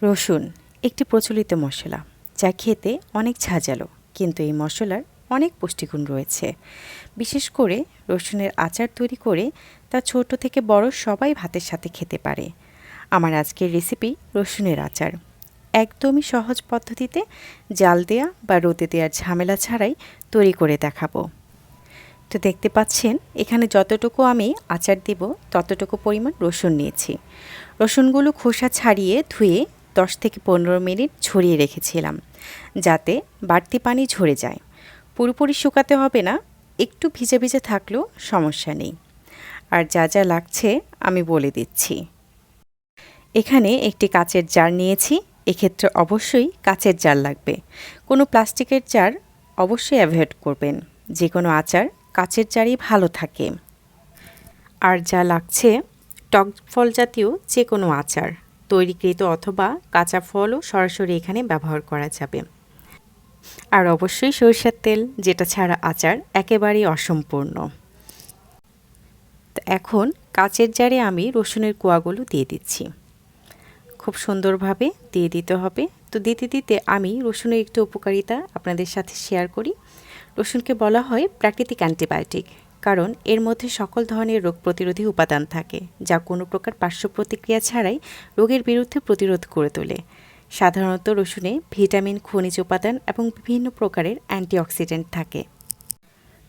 রসুন একটি প্রচলিত মশলা যা খেতে অনেক ঝাঁঝালো, কিন্তু এই মশলার অনেক পুষ্টিগুণ রয়েছে। বিশেষ করে রসুনের আচার তৈরি করে তা ছোট থেকে বড় সবাই ভাতের সাথে খেতে পারে। আমার আজকের রেসিপি রসুনের আচার। একদমই সহজ পদ্ধতিতে জাল দেয়া বা রোদে দেওয়ার ঝামেলা ছাড়াই তৈরি করে দেখাবো। তো দেখতে পাচ্ছেন এখানে যতটুকু আমি আচার দেব ততটুকু পরিমাণ রসুন নিয়েছি। রসুনগুলো খোসা ছাড়িয়ে ধুয়ে 10 থেকে 15 মিনিট ছড়িয়ে রেখেছিলাম, যাতে বাড়তি পানি ঝরে যায়। পুরোপুরি শুকাতে হবে না, একটু ভিজে ভিজে থাকলেও সমস্যা নেই। আর যা যা লাগছে আমি বলে দিচ্ছি। এখানে একটি কাচের জার নিয়েছি। এক্ষেত্রে অবশ্যই কাচের জার লাগবে, কোনো প্লাস্টিকের জার অবশ্যই অ্যাভয়েড করবেন। যে কোনো আচার কাচের জারই ভালো থাকে। আর যা লাগছে টক ফল জাতীয় যে কোনো আচার, তৈরিকৃত অথবা কাঁচা ফলও সরাসরি এখানে ব্যবহার করা যাবে। আর অবশ্যই সরিষার তেল, যেটা ছাড়া আচার একেবারেই অসম্পূর্ণ। তো এখন কাচের জারে আমি রসুনের কোয়াগুলো দিয়ে দিচ্ছি। খুব সুন্দরভাবে দিয়ে দিতে হবে। তো দিতে দিতে আমি রসুনের একটু উপকারিতা আপনাদের সাথে শেয়ার করি। রসুনকে বলা হয় প্রাকৃতিক অ্যান্টিবায়োটিক, কারণ এর মধ্যে সকল ধরনের রোগ প্রতিরোধী উপাদান থাকে, যা কোনো প্রকার পার্শ্ব প্রতিক্রিয়া ছাড়াই রোগের বিরুদ্ধে প্রতিরোধ করে তোলে। সাধারণত রসুনে ভিটামিন, খনিজ উপাদান এবং বিভিন্ন প্রকারের অ্যান্টিঅক্সিডেন্ট থাকে।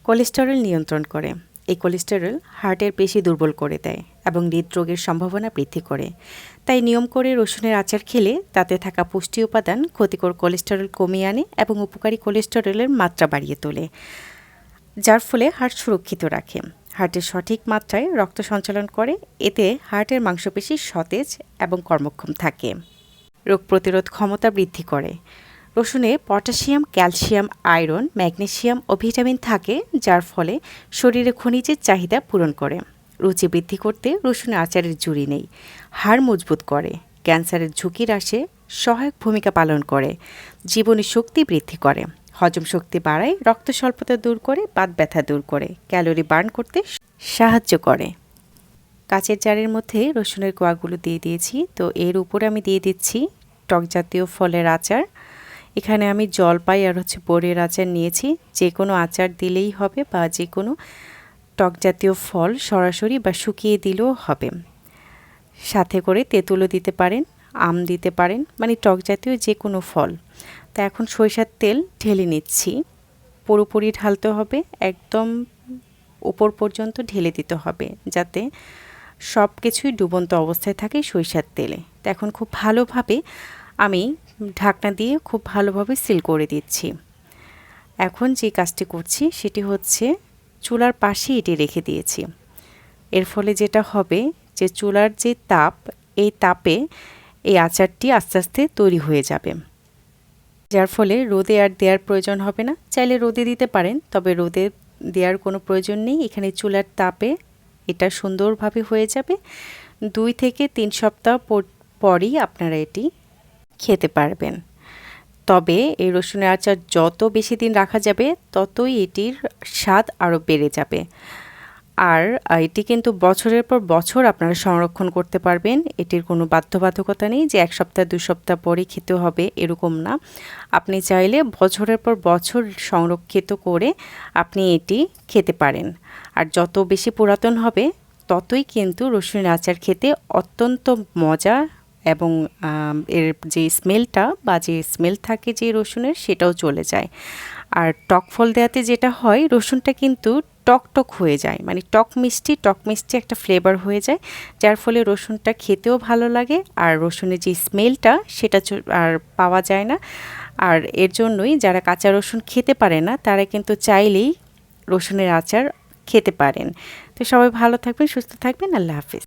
কোলেস্টেরল নিয়ন্ত্রণ করে। এই কোলেস্টেরল হার্টের পেশি দুর্বল করে দেয় এবং হৃদরোগের সম্ভাবনা বৃদ্ধি করে। তাই নিয়ম করে রসুনের আচার খেলে তাতে থাকা পুষ্টি উপাদান ক্ষতিকর কোলেস্টেরল কমিয়ে আনে এবং উপকারী কোলেস্টেরলের মাত্রা বাড়িয়ে তোলে, যার ফলে হার্ট সুরক্ষিত রাখে। হার্টের সঠিক মাত্রায় রক্ত সঞ্চালন করে। এতে হার্টের মাংসপেশি সতেজ এবং কর্মক্ষম থাকে। রোগ প্রতিরোধ ক্ষমতা বৃদ্ধি করে। রসুনে পটাশিয়াম, ক্যালসিয়াম, আয়রন, ম্যাগনেসিয়াম ও ভিটামিন থাকে, যার ফলে শরীরে খনিজের চাহিদা পূরণ করে। রুচি বৃদ্ধি করতে রসুনের আচারের জুড়ি নেই। হাড় মজবুত করে, ক্যান্সারের ঝুঁকি হ্রাসে সহায়ক ভূমিকা পালন করে, জীবনী শক্তি বৃদ্ধি করে, হজম শক্তি বাড়ায়, রক্ত স্বল্পতা দূর করে, বাত ব্যথা দূর করে, ক্যালোরি বার্ন করতে সাহায্য করে। কাচের জারের মধ্যে রসুনের কোয়াগুলো দিয়ে দিয়েছি। তো এর উপরে আমি দিয়ে দিচ্ছি টক জাতীয় ফলের আচার। এখানে আমি জলপাই আর বড়ির আচার নিয়েছি। যে কোনো আচার দিলেই হবে, বা যে কোনো টক জাতীয় ফল সরাসরি বা শুকিয়ে দিলেও হবে। সাথে করে তেঁতুলও দিতে পারেন, আম দিতে পারেন, মানে টক জাতীয় যে কোনো ফল। তা এখন সরিষার তেল ঢেলে নিচ্ছি। পুরোপুরি ঢালতে হবে, একদম উপর পর্যন্ত ঢেলে দিতে হবে, যাতে সব কিছুই ডুবন্ত অবস্থায় থাকে সরিষার তেলে। তো এখন খুব ভালোভাবে আমি ঢাকনা দিয়ে খুব ভালোভাবে সিল করে দিচ্ছি। এখন যে কাজটি করছি সেটি হচ্ছে চুলার পাশে এটি রেখে দিয়েছি। এর ফলে যেটা হবে যে চুলার যে তাপ, এই তাপে এই আচারটি আস্তে আস্তে তৈরি হয়ে যাবে, যার ফলে রোদে আর দেওয়ার প্রয়োজন হবে না। চাইলে রোদে দিতে পারেন, তবে রোদে দেওয়ার কোনো প্রয়োজন নেই। এখানে চুলার তাপে এটা সুন্দরভাবে হয়ে যাবে। 2 থেকে 3 সপ্তাহ পরই আপনারা এটি খেতে পারবেন। তবে এই রসুনের আচার যত বেশি দিন রাখা যাবে ততই এটির স্বাদ আরও বেড়ে যাবে। আর এটি কিন্তু বছরের পর বছর আপনারা সংরক্ষণ করতে পারবেন। এটির কোনো বাধ্যবাধকতা নেই যে 1 সপ্তাহ 2 সপ্তাহ পরে খেতে হবে, এরকম না। আপনি চাইলে বছরের পর বছর সংরক্ষিত করে আপনি এটি খেতে পারেন। আর যত বেশি পুরাতন হবে ততই কিন্তু রসুনের আচার খেতে অত্যন্ত মজা, এবং এর যে স্মেলটা বা যে স্মেল থাকে যে রসুনের, সেটাও চলে যায়। আর টক ফল দেওয়াতে যেটা হয়, রসুনটা কিন্তু টক টক হয়ে যায়, মানে টক মিষ্টি একটা ফ্লেভার হয়ে যায়, যার ফলে রসুনটা খেতেও ভালো লাগে। আর রসুনের যে স্মেলটা সেটা আর পাওয়া যায় না। আর এর জন্যই যারা কাঁচা রসুন খেতে পারে না, তারা কিন্তু চাইলেই রসুনের আচার খেতে পারেন। তো সবাই ভালো থাকবেন, সুস্থ থাকবেন। আল্লাহ হাফিজ।